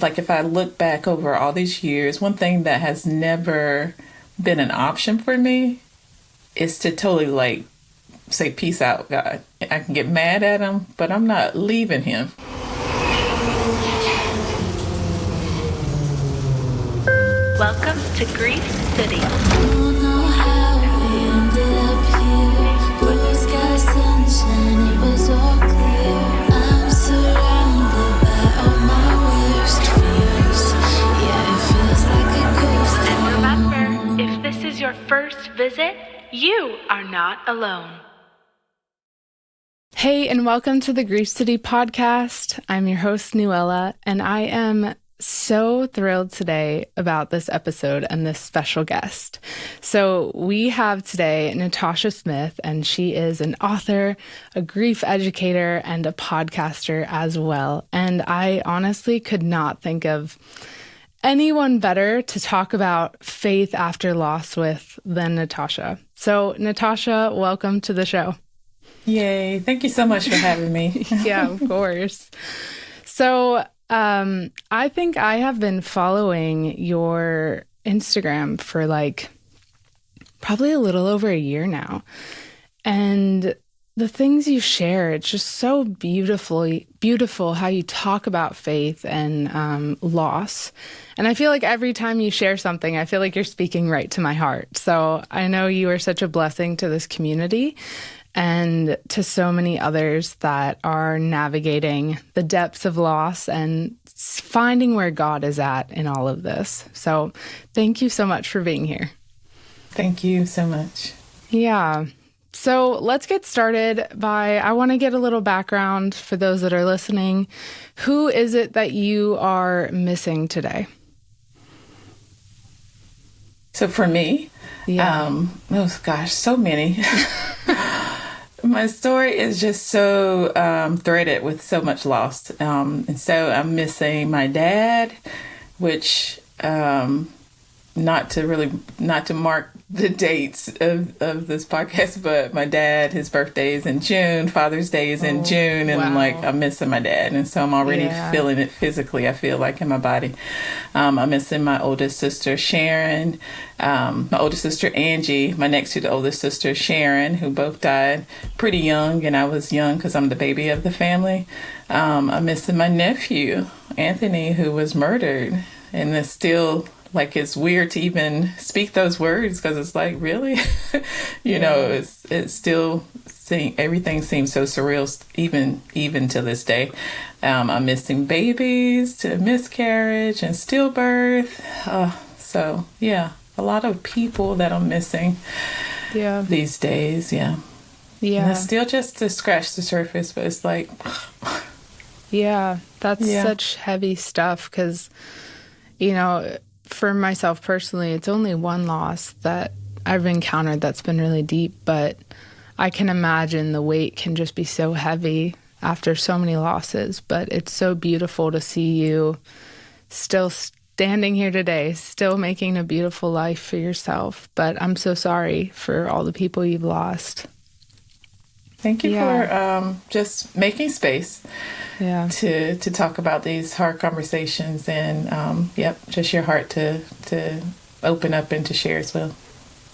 like if I look back over all these years, one thing that has never been an option for me is to totally like say, peace out, God. I can get mad at him, but I'm not leaving him. Welcome to Grief City. And remember, if this is your first visit, you are not alone. Hey, and welcome to the Grief City podcast. I'm your host, Nuella, and I am so thrilled today about this episode and this special guest. So we have today Natasha Smith, and she is an author, a grief educator, and a podcaster as well. And I honestly could not think of anyone better to talk about faith after loss with than Natasha. So Natasha, welcome to the show. Yay. Thank you so much for having me. Yeah, of course. So I think I have been following your Instagram for like probably a little over a year now. And the things you share, it's just so beautiful how you talk about faith and loss. And I feel like every time you share something, I feel like you're speaking right to my heart. So I know you are such a blessing to this community and to so many others that are navigating the depths of loss and finding where God is at in all of this. So thank you so much for being here. Thank you so much. Yeah. So let's get started I want to get a little background for those that are listening. Who is it that you are missing today? So for me, oh gosh, so many. My story is just so threaded with so much loss. And so I'm missing my dad, which not to mark the dates of this podcast, but my dad, his birthday is in June, Father's Day is in June, and wow. I'm missing my dad. And so I'm already feeling it physically, I feel like, in my body. I'm missing my oldest sister, Sharon, my oldest sister, Angie, my next to the oldest sister, Sharon, who both died pretty young, and I was young because I'm the baby of the family. I'm missing my nephew, Anthony, who was murdered, and it's still like, it's weird to even speak those words because it's like, really? you know, it's still, everything seems so surreal, even to this day. I'm missing babies to miscarriage and stillbirth. So, yeah, a lot of people that I'm missing these days, yeah. And it's still just to scratch the surface, but it's like... that's such heavy stuff because, you know... For myself personally, it's only one loss that I've encountered that's been really deep, but I can imagine the weight can just be so heavy after so many losses. But it's so beautiful to see you still standing here today, still making a beautiful life for yourself. But I'm so sorry for all the people you've lost. Thank you for just making space to talk about these hard conversations and, just your heart to open up and to share as well.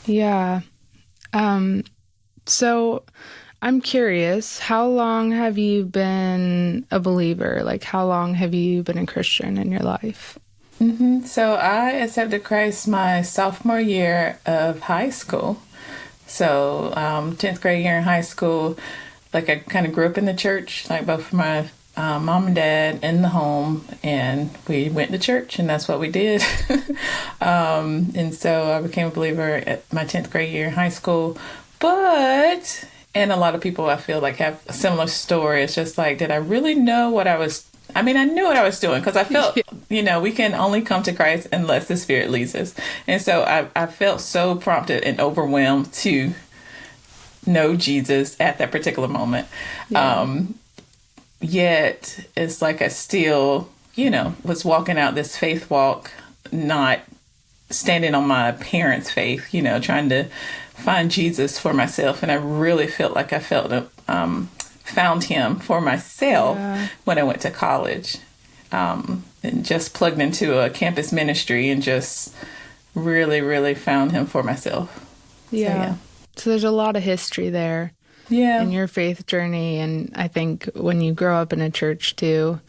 Yeah. So I'm curious, how long have you been a believer? Like, how long have you been a Christian in your life? Mm-hmm. So I accepted Christ my sophomore year of high school. So 10th grade year in high school, like I kind of grew up in the church, like both my mom and dad in the home, and we went to church, and that's what we did. And so I became a believer at my 10th grade year in high school. And a lot of people I feel like have a similar story. It's just like, did I really know what I knew what I was doing because I felt, we can only come to Christ unless the Spirit leads us. And so I felt so prompted and overwhelmed to know Jesus at that particular moment. Yet it's like I still, was walking out this faith walk, not standing on my parents' faith, trying to find Jesus for myself. And I really felt like I found him for myself when I went to college. and just plugged into a campus ministry and just really, really found him for myself. Yeah. So there's a lot of history there. Yeah. In your faith journey. And I think when you grow up in a church too,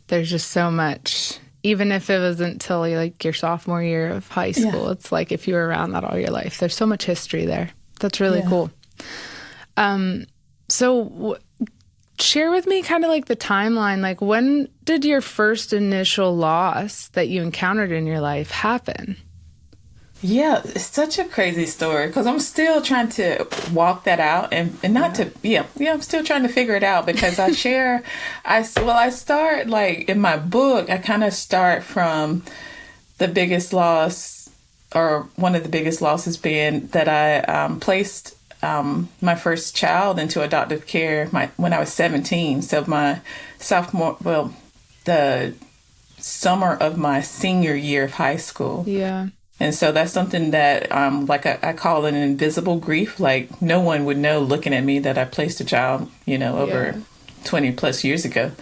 there's just so much, even if it wasn't until like your sophomore year of high school, it's like if you were around that all your life, there's so much history there. That's really cool. So share with me kind of like the timeline, like when did your first initial loss that you encountered in your life happen? Yeah, it's such a crazy story because I'm still trying to walk that out and not to, I'm still trying to figure it out because I start like in my book, I kind of start from the biggest loss or one of the biggest losses being that I placed my first child into adoptive care when I was 17. So the summer of my senior year of high school. Yeah. And so that's something that, I call an invisible grief. Like no one would know looking at me that I placed a child, over 20 plus years ago.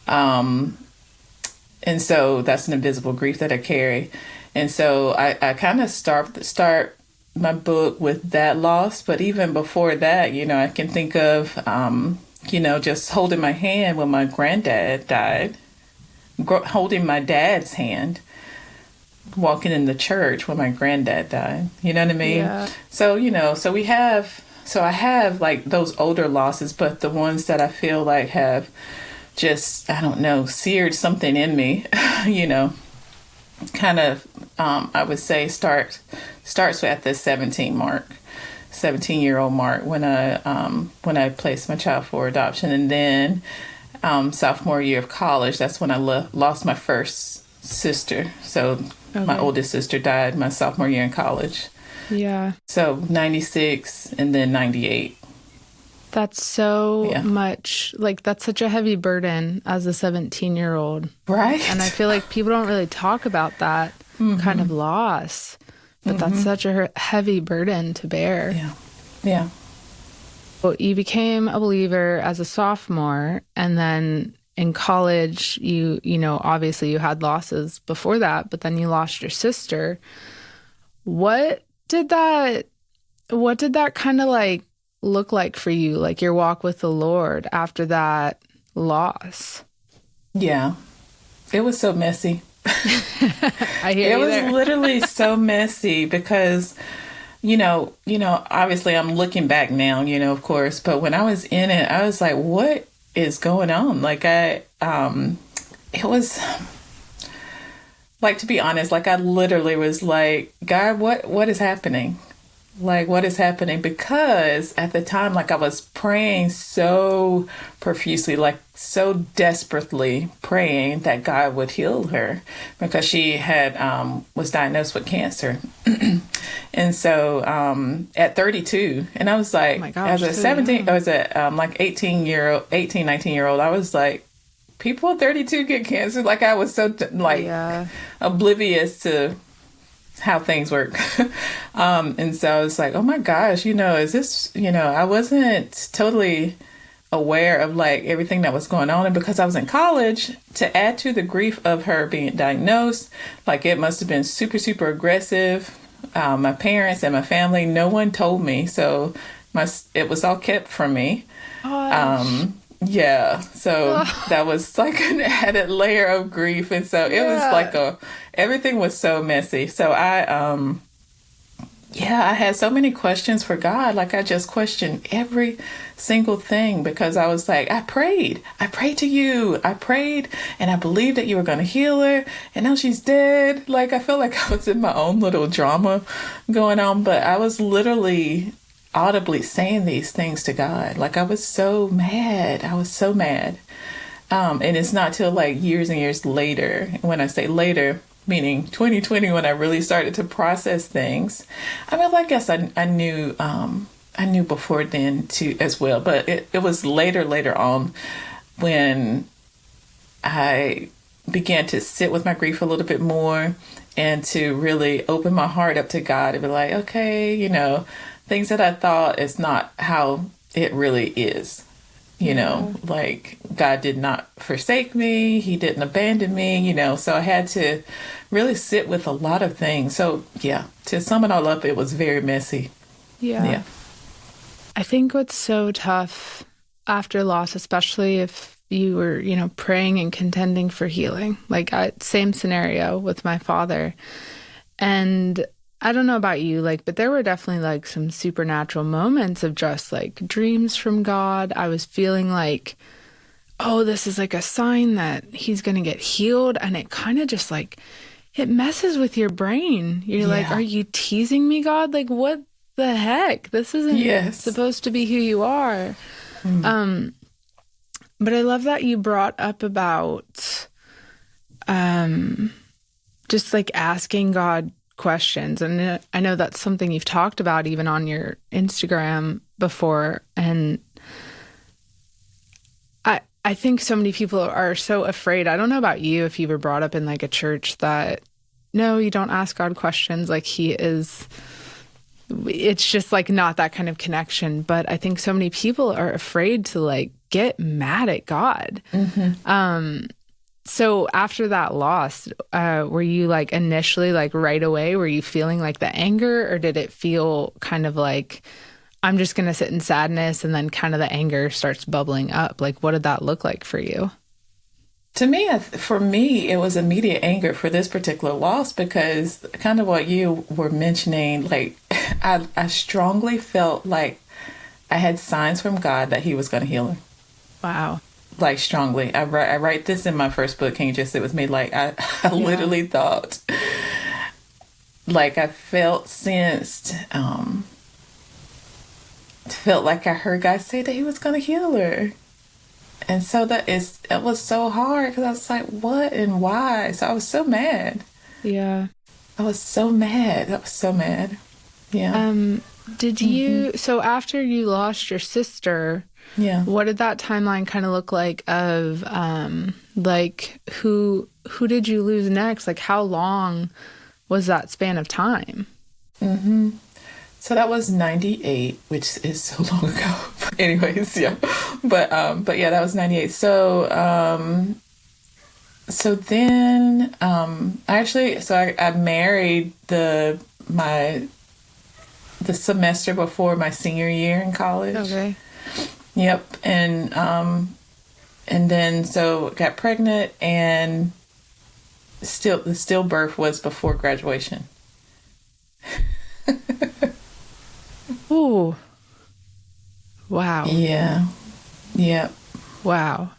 And so that's an invisible grief that I carry. And so I kind of start my book with that loss. But even before that, I can think of, just holding my hand when my granddad died, holding my dad's hand, walking in the church when my granddad died. You know what I mean? Yeah. So, I have like those older losses, but the ones that I feel like have just, I don't know, seared something in me, kind of, I would say starts at the 17-year-old mark when I placed my child for adoption. And then sophomore year of college, that's when I lost my first sister. So my oldest sister died my sophomore year in college. Yeah. So 96 and then 98. That's so much, like that's such a heavy burden as a 17-year-old. Right. And I feel like people don't really talk about that kind of loss, but that's such a heavy burden to bear. Yeah. Yeah. Well, you became a believer as a sophomore, and then in college, you obviously you had losses before that, but then you lost your sister. What did that kind of like look like for you, like your walk with the Lord after that loss? Yeah. It was so messy. I hear it you was there. literally so messy because, obviously I'm looking back now, of course, but when I was in it, I was like, what is going on? Like it was like, to be honest, like I literally was like, God, what is happening? Like, what is happening? Because at the time, like I was praying so profusely, like so desperately praying that God would heal her because she had, was diagnosed with cancer. And so, at 32, and I was like, oh my gosh, as a 17, I was a, like 19-year-old, I was like, people at 32 get cancer. Like I was so oblivious to how things work. And so I was like, oh my gosh, is this, I wasn't totally aware of like everything that was going on. And because I was in college, to add to the grief of her being diagnosed, like it must have been super, super aggressive. My parents and my family, no one told me. So it was all kept from me. Yeah, so that was like an added layer of grief. And so it was like everything was so messy. So I had so many questions for God. Like I just questioned every single thing because I was like, I prayed to you. I prayed and I believed that you were going to heal her. And now she's dead. Like I felt like I was in my own little drama going on, but I was literally audibly saying these things to God. Like I was so mad. And it's not till like years and years later, when I say later, meaning 2020, when I really started to process things. I mean, I guess I knew before then too as well, but it was later on when I began to sit with my grief a little bit more and to really open my heart up to God and be like, okay, things that I thought is not how it really is. You know, like God did not forsake me. He didn't abandon me, you know, so I had to really sit with a lot of things. So yeah, to sum it all up, it was very messy. Yeah. I think what's so tough after loss, especially if you were, you know, praying and contending for healing, like same scenario with my father. And I don't know about you, like, but there were definitely like some supernatural moments of just like dreams from God. I was feeling like, oh, this is like a sign that he's going to get healed. And it kind of just like, it messes with your brain. You're like, are you teasing me, God? Like, what the heck? This isn't supposed to be who you are. But I love that you brought up about just like asking God questions. And I know that's something you've talked about even on your Instagram before. And I think so many people are so afraid. I don't know about you, if you were brought up in like a church that, no, you don't ask God questions. Like it's just like not that kind of connection. But I think so many people are afraid to like get mad at God. So after that loss, were you like initially like right away, were you feeling like the anger, or did it feel kind of like, I'm just going to sit in sadness, and then kind of the anger starts bubbling up? Like, what did that look like for you? To me, for me, it was immediate anger for this particular loss, because kind of what you were mentioning, like I strongly felt like I had signs from God that he was going to heal her. Wow. Like strongly. I write this in my first book, Can You Just Sit With Me? Like I literally thought, like I sensed, felt like I heard God say that he was going to heal her. And so it was so hard, because I was like, what and why? So I was so mad. Yeah. I was so mad. Yeah. Did you, so after you lost your sister, what did that timeline kind of look like of, like, who did you lose next? Like, how long was that span of time? So that was 98, which is so long ago. Anyways, yeah. But yeah, that was 98. So then, I married the semester before my senior year in college. Okay. Yep. And then so got pregnant, and the stillbirth was before graduation. Ooh. Wow. Yeah. Yep. Wow.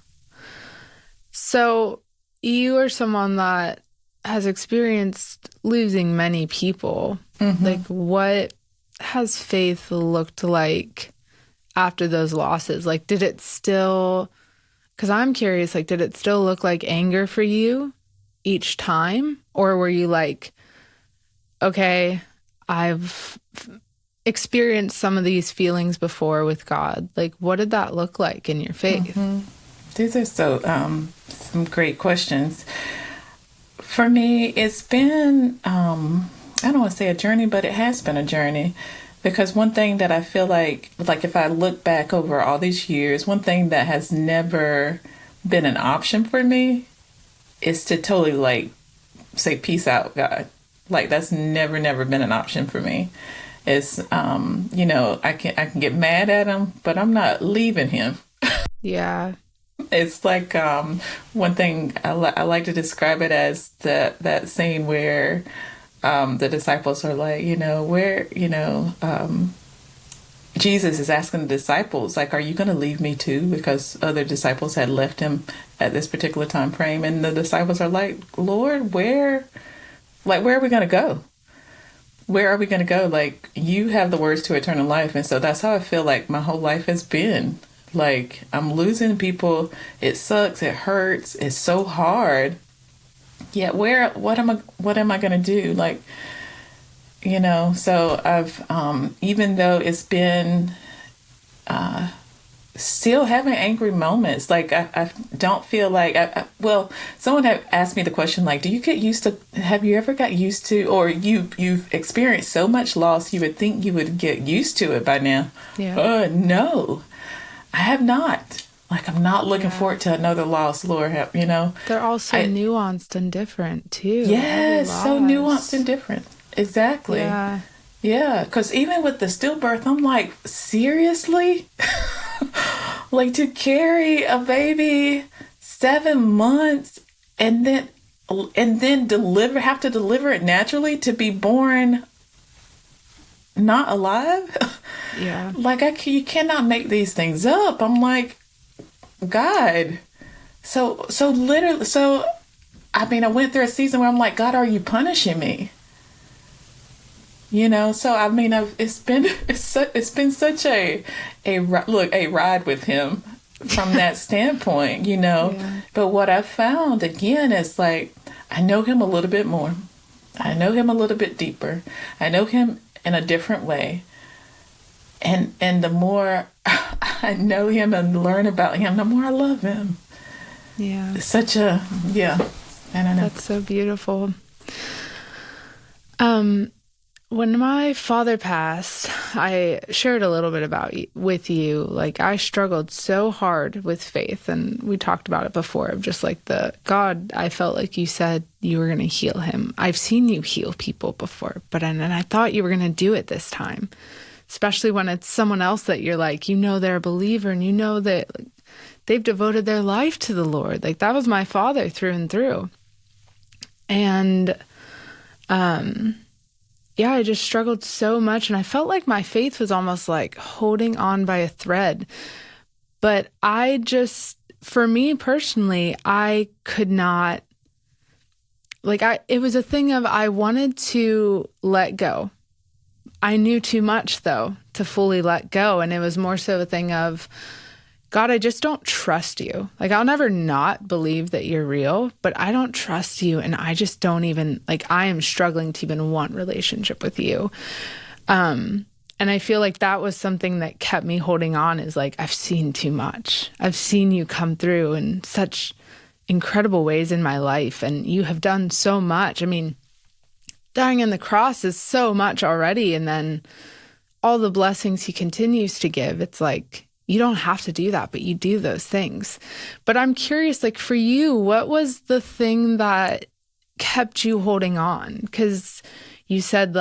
So you are someone that has experienced losing many people. Like, what has faith looked like after those losses? Like, did it still, because I'm curious, like, did it still look like anger for you each time? Or were you like, okay, I've experienced some of these feelings before with God? Like, what did that look like in your faith? These are some great questions. For me, it's been, I don't want to say a journey, but it has been a journey. Because one thing that I feel like if I look back over all these years, one thing that has never been an option for me is to totally like say, peace out, God. Like, that's never been an option for me. It's, I can get mad at him, but I'm not leaving him. Yeah. It's like, one thing I like to describe it as that scene where, the disciples are like, Jesus is asking the disciples, like, are you going to leave me too? Because other disciples had left him at this particular time frame. And the disciples are like, Lord, where are we going to go? Where are we going to go? Like, you have the words to eternal life. And so that's how I feel like my whole life has been. Like, I'm losing people. It sucks. It hurts. It's so hard. Yet what am I going to do? Like, so I've, even though it's been, still having angry moments. Like, I don't feel like, someone had asked me the question, like, have you ever got used to, or you've experienced so much loss, you would think you would get used to it by now. Yeah. No, I have not. Like, I'm not looking forward to another loss, Lord help, They're all so nuanced and different, too. Yes, so nuanced and different. Exactly. Yeah. Yeah, because even with the stillbirth, I'm like, seriously? Like, to carry a baby 7 months and then have to deliver it naturally to be born not alive? Yeah. Like, you cannot make these things up. I'm like, God. So literally, I went through a season where I'm like, God, are you punishing me? So it's been such a ride with him from that standpoint, Yeah. But what I found again is like, I know him a little bit more. I know him a little bit deeper. I know him in a different way. And the more I know him and learn about him, the more I love him. Yeah. It's such a, I don't know. That's so beautiful. When my father passed, I shared a little bit with you. Like, I struggled so hard with faith, and we talked about it before, of just like God, I felt like you said you were going to heal him. I've seen you heal people before, and I thought you were going to do it this time, especially when it's someone else that you're like, they're a believer and that they've devoted their life to the Lord. Like, that was my father through and through. And, yeah, I just struggled so much, and I felt like my faith was almost like holding on by a thread. But for me personally, I could not, it was a thing of, I wanted to let go. I knew too much, though, to fully let go. And it was more so a thing of, God, I just don't trust you. Like, I'll never not believe that you're real, but I don't trust you. And I just don't even, I am struggling to even want relationship with you. And I feel like that was something that kept me holding on, is like, I've seen too much. I've seen you come through in such incredible ways in my life. And you have done so much. Dying on the cross is so much already. And then all the blessings he continues to give, it's like, you don't have to do that, but you do those things. But I'm curious, for you, what was the thing that kept you holding on? Because you said,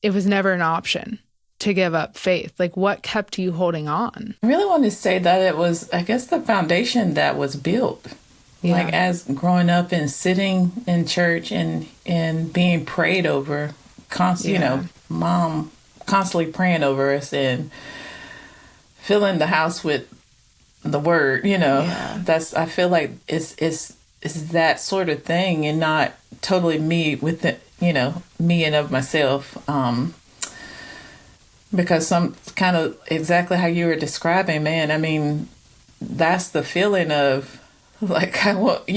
it was never an option to give up faith. What kept you holding on? I really want to say that it was, I guess, the foundation that was built. Yeah. As growing up and sitting in church and being prayed over, Mom constantly praying over us and filling the house with the word, I feel like it's that sort of thing, and not totally me with it, me and of myself. Because some kind of exactly how you were describing, man, that's the feeling of I want,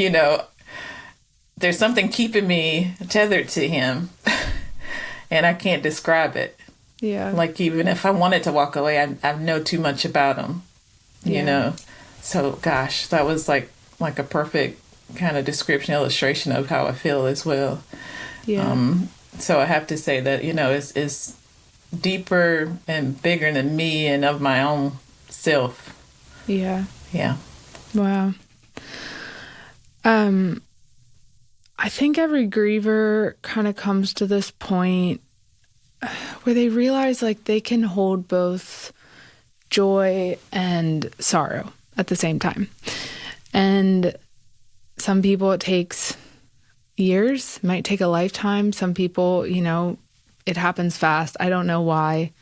there's something keeping me tethered to him and I can't describe it. Yeah. Even if I wanted to walk away, I know too much about him, you know? So, gosh, that was like a perfect kind of description, illustration of how I feel as well. Yeah. So I have to say that, it's deeper and bigger than me and of my own self. Yeah. Yeah. Wow. I think every griever kind of comes to this point where they realize they can hold both joy and sorrow at the same time. And some people it takes years, might take a lifetime. Some people, it happens fast. I don't know why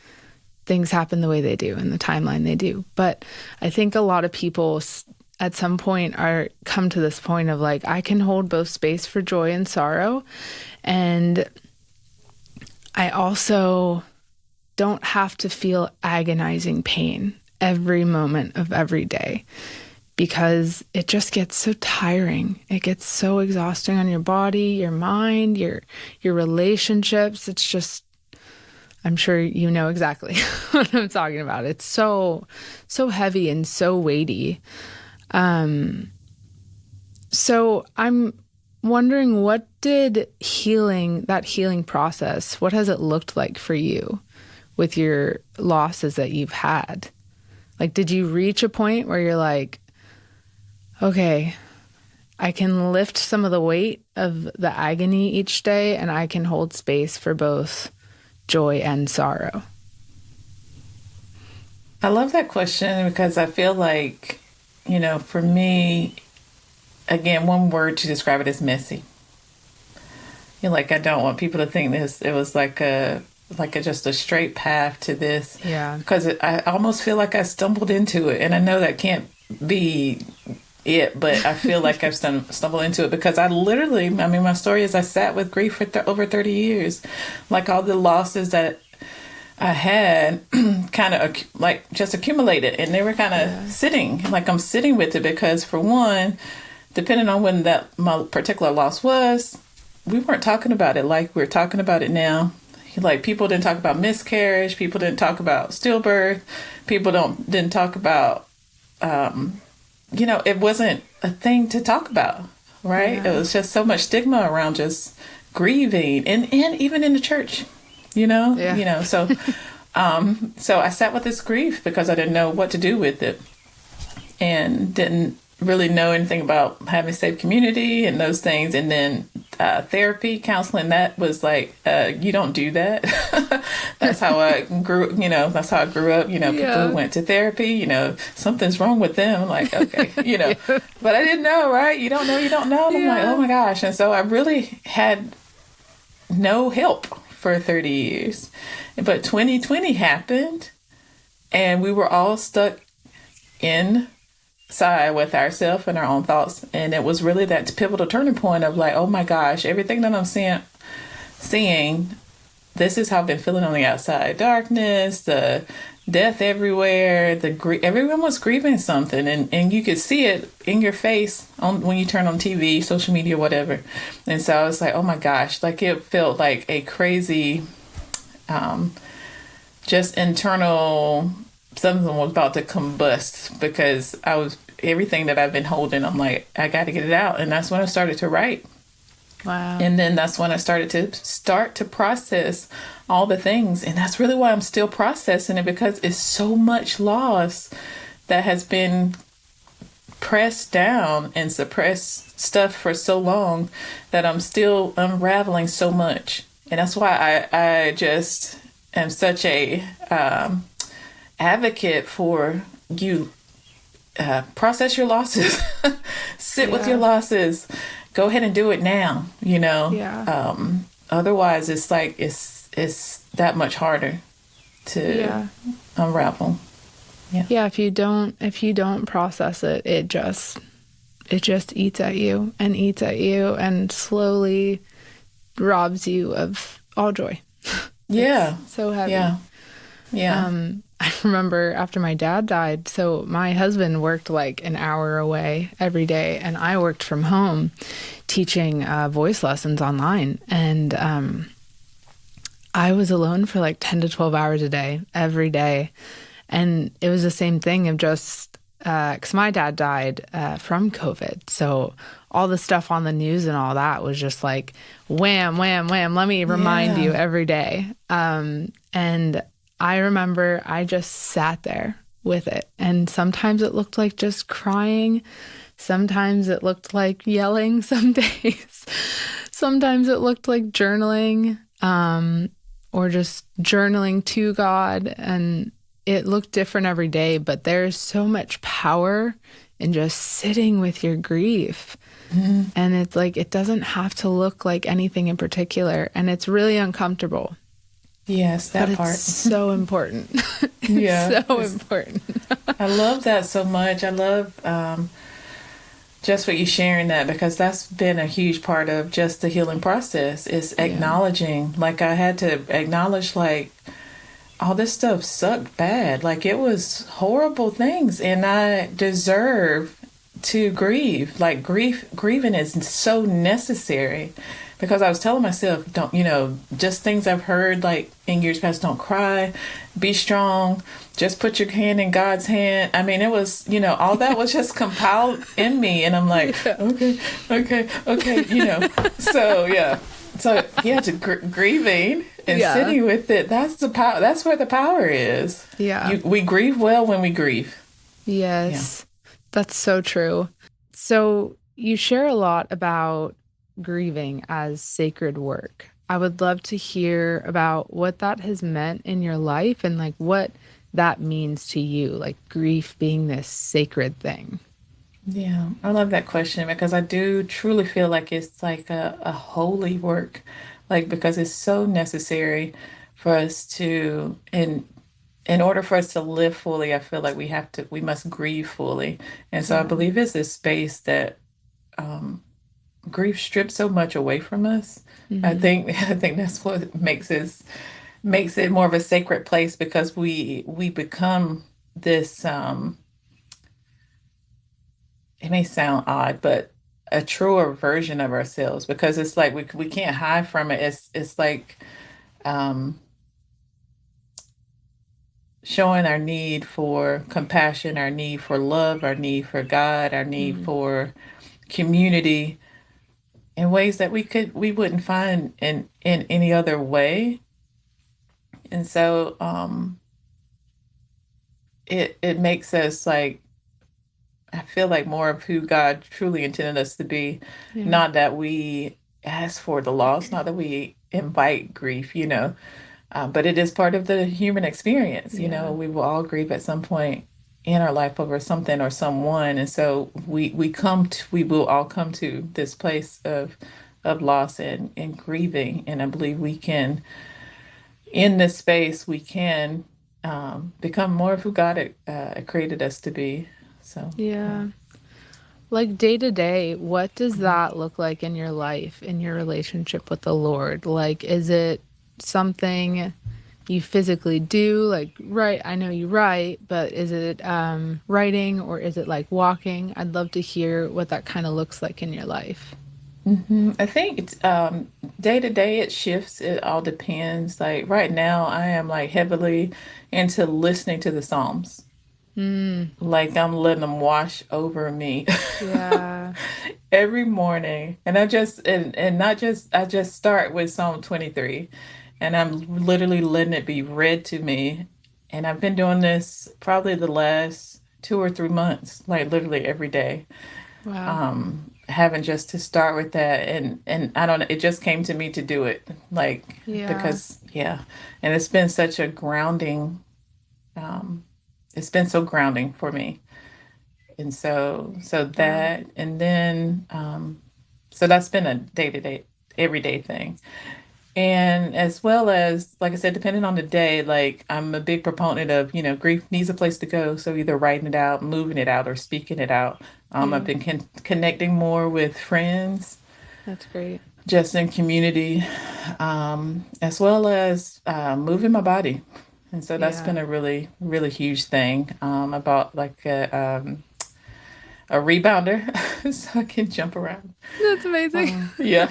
things happen the way they do in the timeline they do. But I think a lot of people at some point come to this point of I can hold both space for joy and sorrow. And I also don't have to feel agonizing pain every moment of every day, because it just gets so tiring. It gets so exhausting on your body, your mind, your relationships. It's just, I'm sure you know exactly what I'm talking about. It's so heavy and so weighty. So I'm wondering, what did that healing process, what has it looked like for you with your losses that you've had? Did you reach a point where you're okay, I can lift some of the weight of the agony each day, and I can hold space for both joy and sorrow? I love that question because I feel like, for me, again, one word to describe it is messy. Like, I don't want people to think it was like just a straight path to this. Yeah. Because I almost feel like I stumbled into it, and I know that can't be it, but I feel like I've stumbled into it because my story is I sat with grief for over 30 years. Like, all the losses that I had kind of just accumulated, and they were kind of sitting, like I'm sitting with it because, for one, depending on when my particular loss was, we weren't talking about it like we're talking about it now. Like, people didn't talk about miscarriage, people didn't talk about stillbirth, people didn't talk about, it wasn't a thing to talk about, right? Yeah. It was just so much stigma around just grieving, and even in the church, so so I sat with this grief because I didn't know what to do with it, and didn't really know anything about having a safe community and those things. And then therapy, counseling, that was like, you don't do that. That's how I grew, that's how I grew up. People who went to therapy, something's wrong with them. I'm like, okay, but I didn't know, right? You don't know. And I'm like, oh my gosh. And so I really had no help for 30 years. But 2020 happened, and we were all stuck inside with ourselves and our own thoughts. And it was really that pivotal turning point of like, oh my gosh, everything that I'm seeing, this is how I've been feeling on the outside. Darkness, the death everywhere, everyone was grieving something, and you could see it in your face when you turn on TV, social media, whatever. And so I was like, oh my gosh, like, it felt like a crazy, just internal, something was about to combust, because everything that I've been holding, I'm like, I got to get it out. And that's when I started to write. Wow. And then that's when I started to process all the things. And that's really why I'm still processing it, because it's so much loss that has been pressed down and suppressed stuff for so long, that I'm still unraveling so much. And that's why I just am such a advocate for you. Process your losses. Sit with your losses. Go ahead and do it now. Otherwise, it's like it's that much harder to unravel. Yeah. If you don't process it, it just eats at you and slowly robs you of all joy. Yeah. It's so heavy. Yeah. I remember after my dad died, so my husband worked like an hour away every day, and I worked from home teaching voice lessons online. And I was alone for like 10 to 12 hours a day, every day. And it was the same thing of just, because my dad died from COVID. So all the stuff on the news and all that was just like, wham, wham, wham, let me remind you every day. And I remember I just sat there with it. And sometimes it looked like just crying. Sometimes it looked like yelling some days. Sometimes it looked like journaling, or just journaling to God. And it looked different every day, but there's so much power in just sitting with your grief. Mm-hmm. And it's like, it doesn't have to look like anything in particular. And it's really uncomfortable. Yes, that part. It's so important. Important. I love that so much. I love just what you sharing that, because that's been a huge part of just the healing process, is acknowledging. Like, I had to acknowledge, like, all this stuff sucked bad. Like, it was horrible things, and I deserve to grieve. Like, grieving is so necessary. Because I was telling myself, don't, just things I've heard like in years past, don't cry, be strong, just put your hand in God's hand. I mean, it was, all that was just compiled in me. And I'm like, okay. So grieving and sitting with it, that's the power. That's where the power is. Yeah. We grieve well when we grieve. Yes. That's so true. So you share a lot about grieving as sacred work. I would love to hear about what that has meant in your life and like what that means to you, like grief being this sacred thing. Yeah, I love that question because I do truly feel like it's like a holy work, like because it's so necessary for us to, in order for us to live fully, I feel like we must grieve fully. And so I Yeah. believe it's this space that um, grief strips so much away from us. I Hmm. think I think that's what makes it more of a sacred place because we become this. It may sound odd, but a truer version of ourselves because it's like we can't hide from it. It's like um, showing our need for compassion, our need for love, our need for God, our need Mm. for community in ways that we wouldn't find in any other way. And so it makes us like I feel like more of who God truly intended us to be. Yeah. Not that we ask for the loss, not that we invite grief, but it is part of the human experience. Yeah. We will all grieve at some point in our life over something or someone, and so we will all come to this place of loss and grieving, and I believe we can in this space we can become more of who God created us to be. So yeah. Yeah. Like day to day, what does that look like in your life, in your relationship with the Lord? Like, is it something you physically do? Like, write, I know you write, but is it writing or is it like walking? I'd love to hear what that kind of looks like in your life. I think it's day to day it shifts. It all depends. Like right now, I am like heavily into listening to the Psalms. Mm, Like I'm letting them wash over me yeah. every morning. And and not just I just start with Psalm 23 and I'm literally letting it be read to me. And I've been doing this probably the last 2 or 3 months, like literally every day. Wow. Having just to start with that and I don't know, it just came to me to do it. Like Yeah. because yeah. And it's been such a grounding, um, it's been so grounding for me. And so Wow. that and then so that's been a day-to-day everyday thing. And as well as like I said, depending on the day, like I'm a big proponent of, grief needs a place to go. So either writing it out, moving it out, or speaking it out. I've Yeah. been connecting more with friends, That's great. just in community, as well as moving my body. And so that's Yeah. been a really, really huge thing. I bought like a rebounder so I can jump around. That's amazing. Yeah.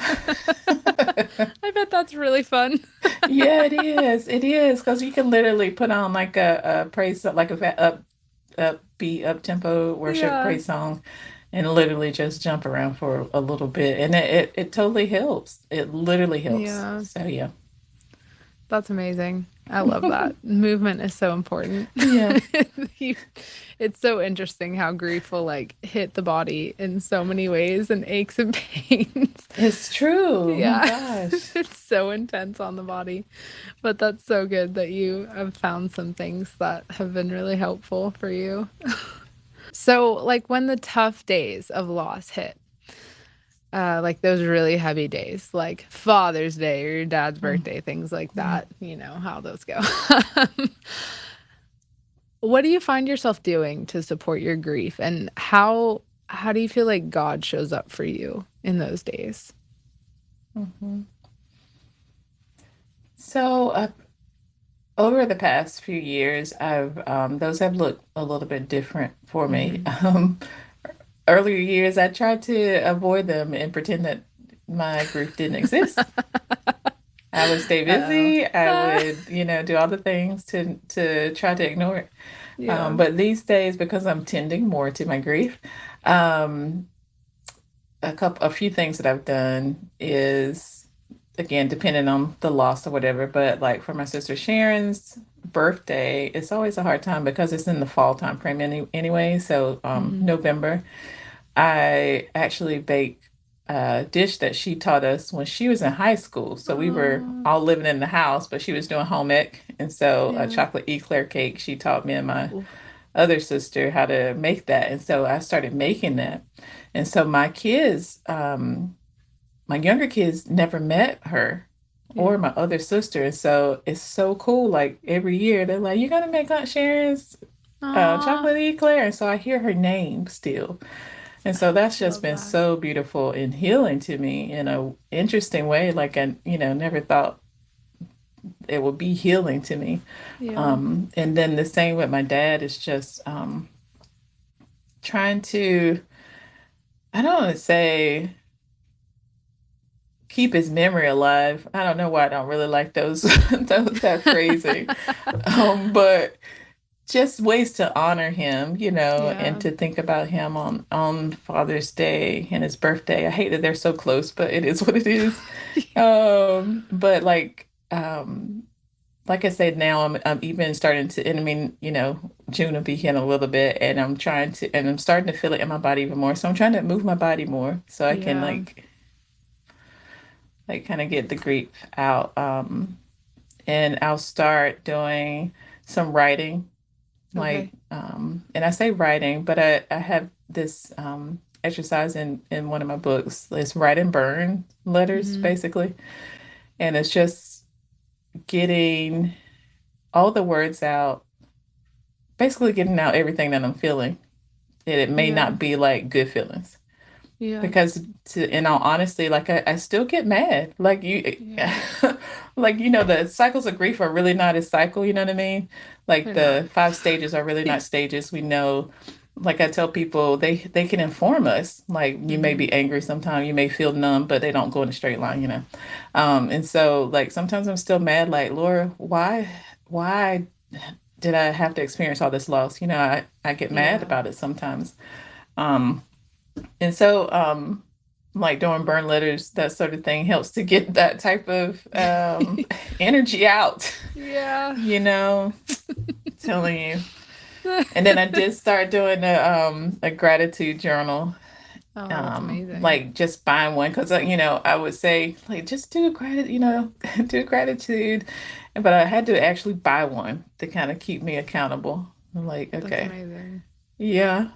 I bet that's really fun. Yeah, it is. It is because you can literally put on like a praise, like upbeat, up tempo worship Yeah. praise song, and literally just jump around for a little bit, and it totally helps. It literally helps. Yeah. So yeah, That's amazing. I love that. Movement is so important. yeah, You- it's so interesting how grief will like hit the body in so many ways and aches and pains. it's true. Oh my Yeah. gosh. It's so intense on the body. But that's so good that you have found some things that have been really helpful for you. So, like when the tough days of loss hit, like those really heavy days, like Father's Day or your dad's Mm, birthday, things like yeah. that, you know how those go. What do you find yourself doing to support your grief and how do you feel like God shows up for you in those days? hmm So over the past few years, I've those have looked a little bit different for me. Mm. Earlier years, I tried to avoid them and pretend that my grief didn't exist. I would stay Oh. busy. I Ah, would, do all the things to try to ignore it. yeah. But these days, because I'm tending more to my grief, um, a few things that I've done is again depending on the loss or whatever. But like for my sister Sharon's birthday, it's always a hard time because it's in the fall time frame anyway. So Mm. November. I actually baked a dish that she taught us when she was in high school. So we were Oh, all living in the house, but she was doing home ec. And so a yeah. chocolate eclair cake, she taught me and my Oof. other sister how to make that. And so I started making that. And so my kids, my younger kids never met her or Yeah. my other sister. And so it's so cool. Like every year they're like, "You're gonna make Aunt Sharon's Aw, chocolate eclair." And so I hear her name still. And so that's just love been that. so beautiful and healing to me in a interesting way. Like I, never thought it would be healing to me. Yeah. And then the same with my dad is just trying to, I don't want to say keep his memory alive. I don't know why I don't really like those, that phrasing. But just ways to honor him, and Yeah. to think about him on Father's Day and his birthday. I hate that they're so close, but it is what it is. But like I said, now I'm even starting to, and I mean, June will be here in a little bit, and I'm starting to feel it in my body even more. So I'm trying to move my body more so I can Yeah. like kind of get the grief out. And I'll start doing some writing, like, Okay. and I say writing, but I have this exercise in one of my books. It's write and burn letters, Hmm. basically. And it's just getting all the words out, basically getting out everything that I'm feeling. And it may Yeah. not be like good feelings. Yeah. Because in all honesty, like I still get mad. Like Yeah. like the cycles of grief are really not a cycle, you know what I mean? Like They're not. the five stages are really not stages. We know, like I tell people, they can inform us. Like you may Hmm. be angry sometimes, you may feel numb, but they don't go in a straight line. And so like sometimes I'm still mad, like, Laura, why did I have to experience all this loss? I get mad Yeah. about it sometimes. Um and so, like doing burn letters, that sort of thing helps to get that type of energy out, Yeah. you know, telling you. And then I did start doing a gratitude journal, Oh, that's amazing. like just buying one because I would say like just do gratitude, do gratitude, but I had to actually buy one to kind of keep me accountable. I'm like, That's okay, amazing. yeah,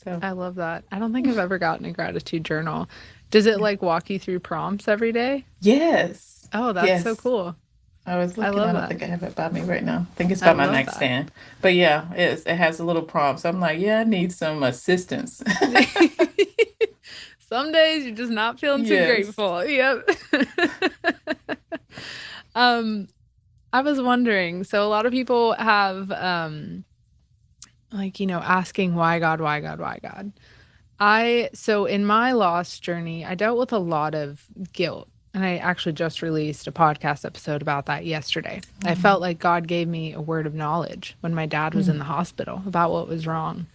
so I love that. I don't think I've ever gotten a gratitude journal. Does it yeah, like walk you through prompts every day? yes, Oh, that's so yes. cool. I was I looking. I love don't that. think I have it by me right now. I think it's I by my love that. nightstand. But yeah, it has a little prompt. So I'm like, yeah, I need some assistance. Some days you're just not feeling too Yes. grateful. Yep. Um, I was wondering, so a lot of people have like, asking why God, why God, why God. So in my loss journey, I dealt with a lot of guilt. And I actually just released a podcast episode about that yesterday. I felt like God gave me a word of knowledge when my dad was in Mm. the hospital about what was wrong.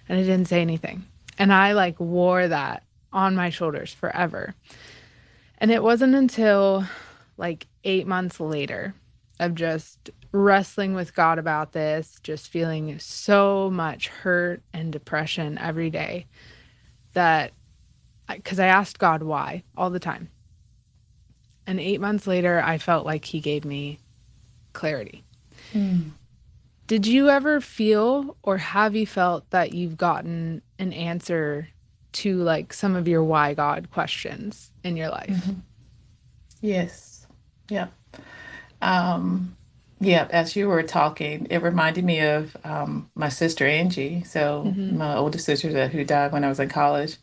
And I didn't say anything. And I like wore that on my shoulders forever. And it wasn't until like 8 months later of just wrestling with God about this, just feeling so much hurt and depression every day that, because I asked God why all the time. And 8 months later, I felt like He gave me clarity. Mm. Did you ever feel or have you felt that you've gotten an answer to like some of your why God questions in your life? Hmm. Yes. Yeah. Um, yeah, as you were talking, it reminded me of my sister Angie. So Mm-hmm. my older sister who died when I was in college.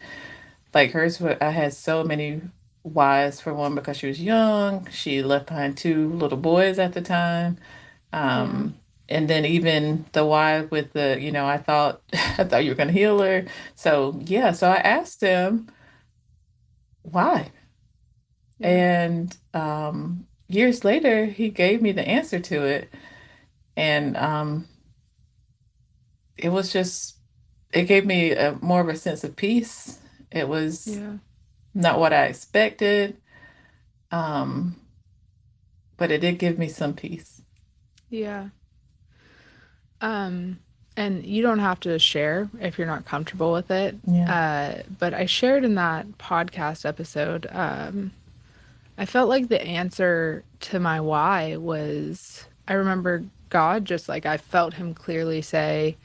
Like hers, I had so many whys. For one, because she was young. She left behind two little boys at the time. Yeah. And then even the why with the, I thought I thought you were gonna heal her. So yeah, so I asked him why. Yeah. And years later he gave me the answer to it. And it was just it gave me more of a sense of peace. It was Yeah. not what I expected. Um, but it did give me some peace. Yeah. Um, and you don't have to share if you're not comfortable with it. Yeah. But I shared in that podcast episode, I felt like the answer to my why was I remember God just like I felt him clearly say,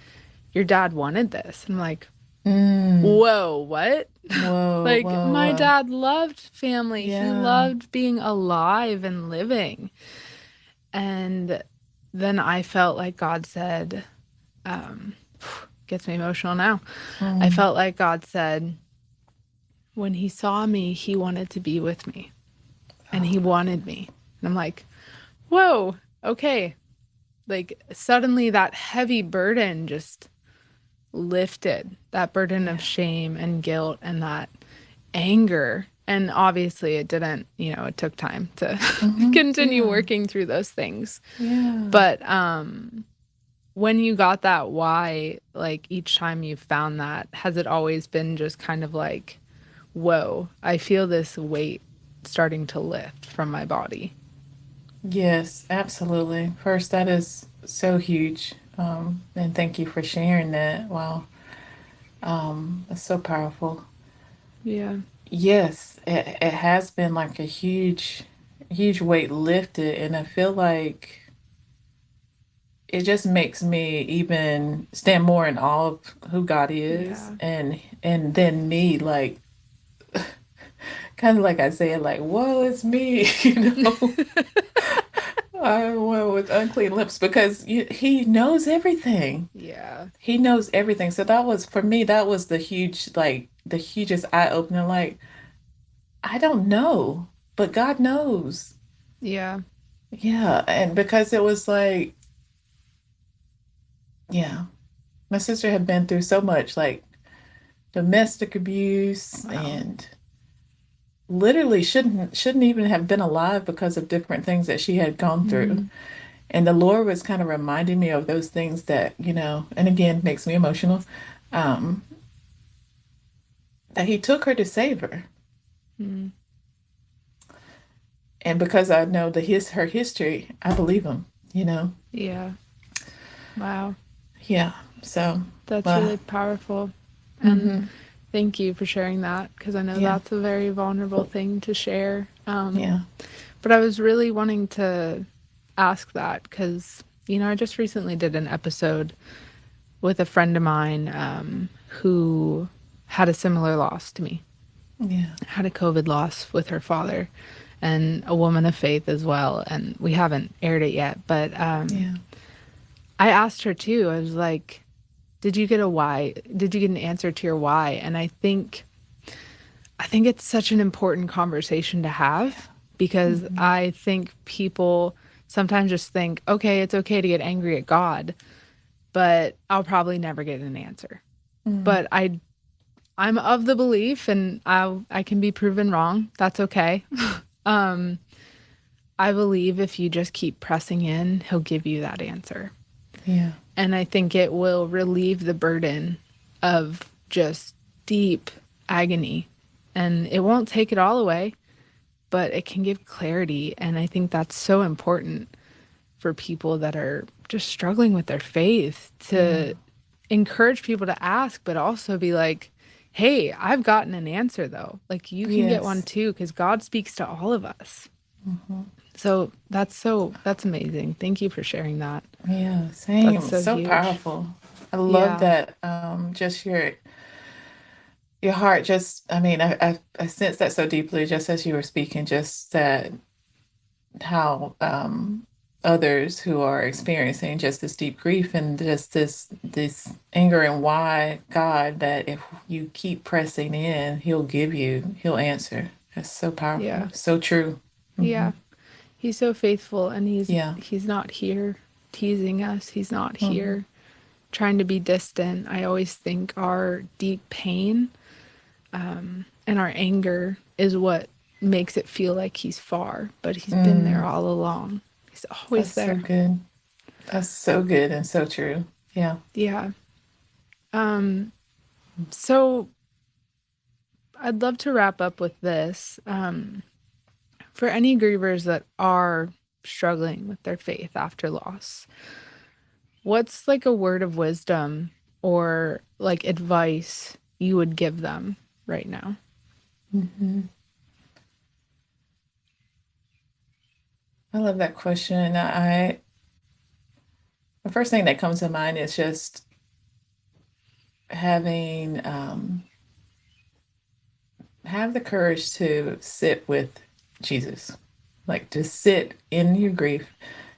your dad wanted this. And I'm like, Mm. whoa, what? Whoa, Like, whoa, my whoa. dad loved family. He Yeah. loved being alive and living. And then I felt like God said, gets me emotional now. I Mm. felt like God said, when he saw me, he wanted to be with me and he wanted me. And I'm like, whoa, okay. Like, suddenly that heavy burden just lifted, that burden of Yeah. shame and guilt and that anger. And obviously, it didn't, it took time to continue Yeah. working through those things. Yeah. But when you got that why, like each time you found that, has it always been just kind of like, whoa, I feel this weight starting to lift from my body? Yes, absolutely. First, that is so huge. And thank you for sharing that. Wow. That's so powerful. Yeah. Yes, it has been like a huge weight lifted, and I feel like it just makes me even stand more in awe of who God is, Yeah. and then me like kind of like Isaiah, like, whoa, it's me, I'm one with unclean lips because he knows everything. Yeah. He knows everything. So that was for me, that was the hugest eye opener. Like, I don't know, but God knows. Yeah. Yeah. And because it was like, yeah, my sister had been through so much, like domestic abuse Wow. and literally shouldn't even have been alive because of different things that she had gone through. Mm. And the Lord was kind of reminding me of those things that, and again, makes me emotional, um, that he took her to save her. Mm. And because I know her history, I believe him. Yeah. Wow. Yeah. So, That's uh, really powerful. And hmm thank you for sharing that because I know yeah, that's a very vulnerable thing to share. yeah, But I was really wanting to ask that because, I just recently did an episode with a friend of mine who had a similar loss to me, yeah, had a COVID loss with her father and a woman of faith as well. And we haven't aired it yet, but yeah, I asked her too. I was like, did you get a why? Did you get an answer to your why? And I think it's such an important conversation to have because hmm I think people sometimes just think, okay, it's okay to get angry at God, but I'll probably never get an answer. mm, But I'm of the belief, and I can be proven wrong. That's okay. I believe if you just keep pressing in, he'll give you that answer. yeah, And I think it will relieve the burden of just deep agony. And it won't take it all away, but it can give clarity. And I think that's so important for people that are just struggling with their faith yeah, to encourage people to ask, but also be like, hey, I've gotten an answer though. Like you can get one yes, too, because God speaks to all of us. hmm So that's amazing. Thank you for sharing that. yeah, That's same. so So huge. powerful. I love Yeah. that. Just your heart. Just, I mean, I sense that so deeply, just as you were speaking. Just that how others who are experiencing just this deep grief and just this anger, and why God, that if you keep pressing in, he'll answer. That's so powerful, Yeah. so true. Hmm Yeah. He's so faithful and Yeah. he's not here teasing us. He's not hmm here trying to be distant. I always think our deep pain and our anger is what makes it feel like he's far, but he's been there mm, all along. He's that's always so there. good. That's so good and so true. Yeah. Yeah. So I'd love to wrap up with this. For any grievers that are struggling with their faith after loss, What's like a word of wisdom or like advice you would give them right now? I love that question. The first thing that comes to mind is just having have the courage to sit with Jesus, like to sit in your grief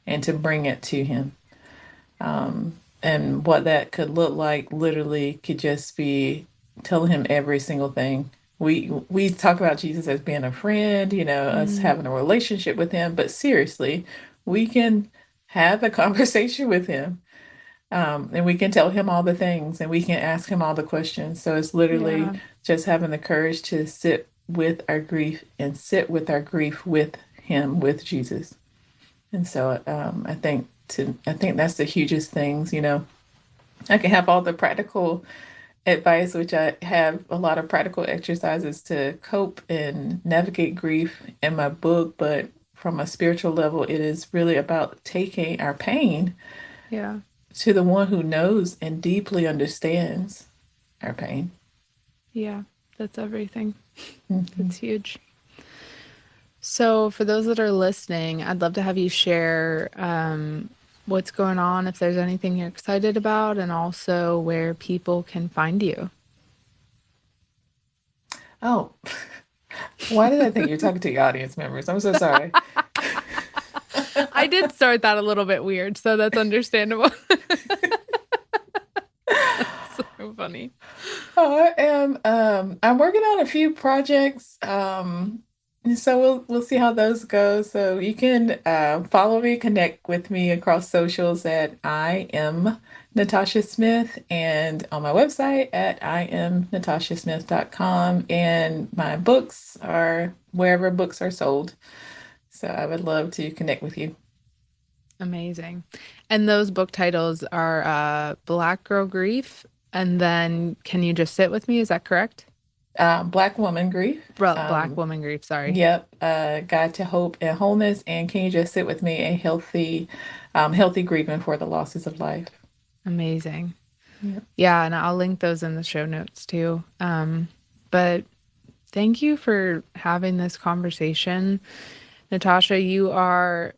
and to bring it to Him. And what that could look like literally could just be telling Him every single thing. We talk about Jesus as being a friend, us Mm, having a relationship with Him, but seriously, we can have a conversation with Him. And we can tell Him all the things and we can ask Him all the questions. So it's literally yeah. just having the courage to sit with our grief and sit with our grief with Him, with Jesus. And so I think that's the hugest things. I can have all the practical advice, which I have a lot of practical exercises to cope and navigate grief in my book, but from a spiritual level, it is really about taking our pain Yeah. to the one who knows and deeply understands our pain. Yeah. That's everything. Mhm. That's huge. So, for those that are listening, I'd love to have you share what's going on, if there's anything you're excited about, and also where people can find you. Oh, why did I think you're talking to your audience members? I'm so sorry. I did start that a little bit weird, so that's understandable. So funny. I am I'm working on a few projects. And so we'll see how those go. So you can follow me, connect with me across socials at I am Natasha Smith and on my website at imnatashasmith.com. And my books are wherever books are sold. So I would love to connect with you. Amazing. And those book titles are Black Girl Grief, and then Can You Just Sit With Me? Is that correct? Black Woman Grief. Black Woman Grief, sorry. Yep, Guide to Hope and Wholeness, and Can You Just Sit With Me? A healthy grieving for the losses of life. Amazing. Yep. Yeah, and I'll link those in the show notes too. But thank you for having this conversation. Natasha, you are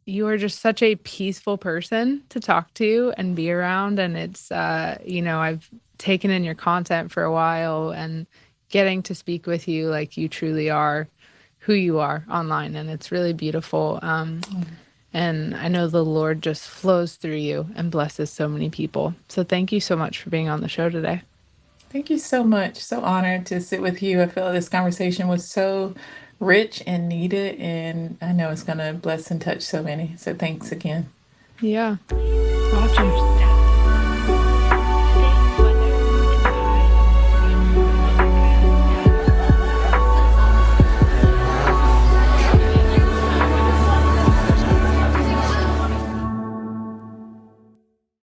just such a peaceful person to talk to and be around. And it's, I've taken in your content for a while and getting to speak with you like you truly are who you are online. And it's really beautiful. And I know the Lord just flows through you and blesses so many people. So thank you so much for being on the show today. Thank you so much. So honored to sit with you. I feel this conversation was so rich and needed, and I know it's going to bless and touch so many. So thanks again. Yeah. Awesome.